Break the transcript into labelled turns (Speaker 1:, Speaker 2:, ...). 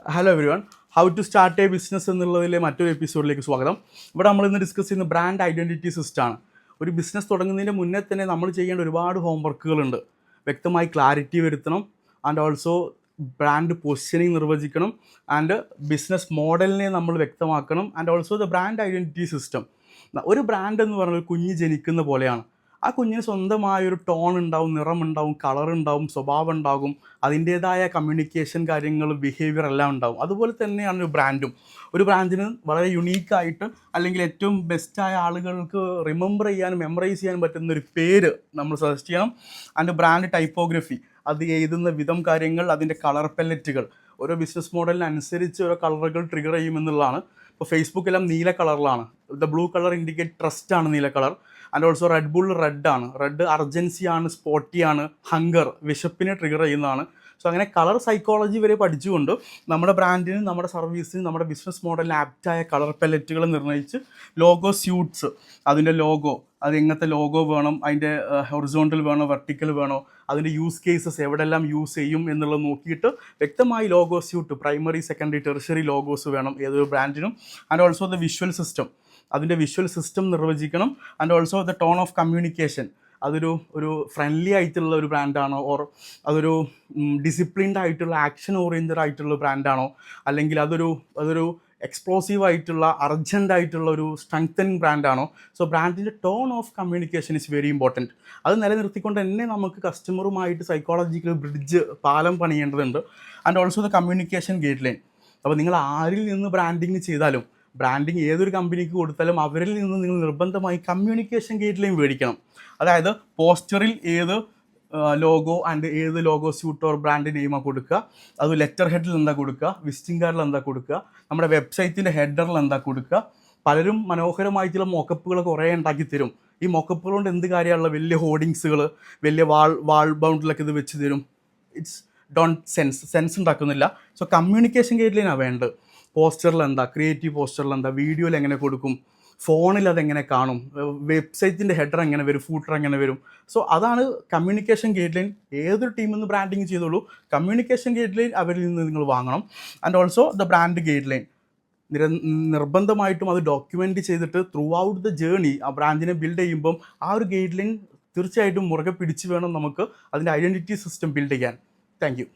Speaker 1: Hello everyone, how to start a business എന്നുള്ളതിലെ മറ്റൊരു എപ്പിസോഡിലേക്ക് സ്വാഗതം. ഇവിടെ നമ്മൾ ഇന്ന് ഡിസ്കസ് ചെയ്യുന്ന ബ്രാൻഡ് ഐഡൻറ്റിറ്റി സിസ്റ്റമാണ്. ഒരു ബിസിനസ് തുടങ്ങുന്നതിൻ്റെ മുന്നേ തന്നെ നമ്മൾ ചെയ്യേണ്ട ഒരുപാട് ഹോംവർക്കുകളുണ്ട്. വ്യക്തമായി ക്ലാരിറ്റി വരുത്തണം, ആൻഡ് ഓൾസോ ബ്രാൻഡ് പൊസിഷനിങ് നിർവചിക്കണം, ആൻഡ് ബിസിനസ് മോഡലിനെ നമ്മൾ വ്യക്തമാക്കണം, and also the brand identity system. ഒരു ബ്രാൻഡ് എന്ന് പറഞ്ഞാൽ ഒരു കുഞ്ഞ് ജനിക്കുന്ന പോലെയാണ്. ആ കുഞ്ഞിന് സ്വന്തമായൊരു ടോൺ ഉണ്ടാവും, നിറമുണ്ടാവും, കളർ ഉണ്ടാവും, സ്വഭാവം ഉണ്ടാകും, അതിൻ്റേതായ കമ്മ്യൂണിക്കേഷൻ കാര്യങ്ങൾ, ബിഹേവിയർ എല്ലാം ഉണ്ടാവും. അതുപോലെ തന്നെയാണ് ഒരു ബ്രാൻഡും. ഒരു ബ്രാൻഡിന് വളരെ യുണീക്കായിട്ട് അല്ലെങ്കിൽ ഏറ്റവും ബെസ്റ്റായ ആളുകൾക്ക് റിമെമ്പർ ചെയ്യാനും മെമ്മറൈസ് ചെയ്യാനും പറ്റുന്ന ഒരു പേര് നമ്മൾ സജസ്റ്റ് ചെയ്യണം. ആൻഡ് ബ്രാൻഡ് ടൈപ്പോഗ്രഫി, അത് എഴുതുന്ന വിധം കാര്യങ്ങൾ, അതിൻ്റെ കളർ പെല്ലറ്റുകൾ ഓരോ ബിസിനസ് മോഡലിനനുസരിച്ച് ഓരോ കളറുകൾ ട്രിഗർ ചെയ്യുമെന്നുള്ളതാണ്. ഇപ്പോൾ ഫേസ്ബുക്കെല്ലാം നീല കളറിലാണ്. ദ ബ്ലൂ കളർ ഇൻഡിക്കേറ്റ് ട്രസ്റ്റാണ് നീല colour. And also red bull റെഡാണ്. റെഡ് അർജൻസിയാണ്, സ്പോട്ടിയാണ്, ഹങ്കർ വിശപ്പിനെ ട്രിഗർ ചെയ്യുന്നതാണ്. സോ അങ്ങനെ കളർ സൈക്കോളജി വരെ പഠിച്ചുകൊണ്ട് നമ്മുടെ ബ്രാൻഡിന്, നമ്മുടെ സർവീസിന്, നമ്മുടെ ബിസിനസ് മോഡലിന് ആപ്റ്റായ കളർ പെല്ലറ്റുകൾ നിർണ്ണയിച്ച് ലോഗോ സ്യൂട്ട്സ്, അതിൻ്റെ ലോഗോ, അത് എങ്ങനത്തെ ലോഗോ വേണം, അതിൻ്റെ ഹൊറിസോണ്ടൽ വേണോ വെർട്ടിക്കൽ വേണോ, അതിൻ്റെ യൂസ് കേസസ് എവിടെല്ലാം യൂസ് ചെയ്യും എന്നുള്ളത് നോക്കിയിട്ട് വ്യക്തമായി logo suit, primary secondary tertiary logos വേണം ഏതൊരു ബ്രാൻഡിനും. And also the visual system, അതിൻ്റെ വിഷ്വൽ സിസ്റ്റം നിർവചിക്കണം. And also the tone of communication, അതൊരു ഫ്രണ്ട്ലി ആയിട്ടുള്ള ഒരു ബ്രാൻഡാണോ, ഓർ അതൊരു ഡിസിപ്ലിൻഡ് ആയിട്ടുള്ള ആക്ഷൻ ഓറിയൻറ്റഡ് ആയിട്ടുള്ള ബ്രാൻഡാണോ, അല്ലെങ്കിൽ അതൊരു എക്സ്പ്ലോസീവ് ആയിട്ടുള്ള അർജൻ്റ് ആയിട്ടുള്ള ഒരു സ്ട്രെങ്തനിങ് ബ്രാൻഡാണോ. സോ ബ്രാൻഡിൻ്റെ tone of communication is very important. അത് നിലനിർത്തിക്കൊണ്ട് തന്നെ നമുക്ക് കസ്റ്റമറുമായിട്ട് സൈക്കോളജിക്കൽ ബ്രിഡ്ജ്, പാലം പണിയേണ്ടതുണ്ട്. And also the communication guide line. അപ്പോൾ നിങ്ങൾ ആരിൽ നിന്ന് ബ്രാൻഡിങ് ചെയ്താലും, ബ്രാൻഡിങ് ഏതൊരു കമ്പനിക്ക് കൊടുത്താലും അവരിൽ നിന്ന് നിങ്ങൾ നിർബന്ധമായി കമ്മ്യൂണിക്കേഷൻ ഗൈഡ് ലൈൻ മേടിക്കണം. അതായത് പോസ്റ്ററിൽ ഏത് ലോഗോ ആൻഡ് ഏത് ലോഗോ സ്യൂട്ട് ഓർ ബ്രാൻഡ് നെയിമാണ് കൊടുക്കുക, അത് ലെറ്റർ ഹെഡിൽ എന്താ കൊടുക്കുക, വിസിറ്റിംഗ് കാർഡിൽ എന്താ കൊടുക്കുക, നമ്മുടെ വെബ്സൈറ്റിൻ്റെ ഹെഡറിൽ എന്താ കൊടുക്കുക. പലരും മനോഹരമായിട്ടുള്ള മോക്കപ്പുകൾ കുറേ ഉണ്ടാക്കി തരും. ഈ മോക്കപ്പുകൾ കൊണ്ട് എന്ത് കാര്യമുള്ള വലിയ ഹോർഡിങ്സുകൾ, വലിയ വാൾ ബൗണ്ടിലൊക്കെ ഇത് വെച്ച് തരും. ഇറ്റ്സ് ഡോണ്ട് സെൻസ് ഉണ്ടാക്കുന്നില്ല. സോ കമ്മ്യൂണിക്കേഷൻ ഗൈഡ് ലൈനാണ് വേണ്ടത്. പോസ്റ്ററിൽ എന്താ, ക്രിയേറ്റീവ് പോസ്റ്ററിൽ എന്താ, വീഡിയോയിൽ എങ്ങനെ കൊടുക്കും, ഫോണിൽ അതെങ്ങനെ കാണും, വെബ്സൈറ്റിൻ്റെ ഹെഡർ എങ്ങനെ വരും, ഫൂട്ടർ എങ്ങനെ വരും. സോ അതാണ് കമ്മ്യൂണിക്കേഷൻ ഗൈഡ് ലൈൻ. ഏതൊരു ടീമിൽ നിന്ന് ബ്രാൻഡിങ് ചെയ്തോളൂ, കമ്മ്യൂണിക്കേഷൻ ഗൈഡ് ലൈൻ അവരിൽ നിന്ന് നിങ്ങൾ വാങ്ങണം. And also the brand guide line നിർബന്ധമായിട്ടും അത് ഡോക്യുമെൻ്റ് ചെയ്തിട്ട് ത്രൂ ഔട്ട് ദ ജേർണി ആ ബ്രാൻഡിനെ ബിൽഡ് ചെയ്യുമ്പം ആ ഒരു ഗൈഡ് ലൈൻ തീർച്ചയായിട്ടും മുറുകെ പിടിച്ച് വേണം നമുക്ക് അതിൻ്റെ ഐഡൻറ്റിറ്റി സിസ്റ്റം ബിൽഡ് ചെയ്യാൻ. Thank you.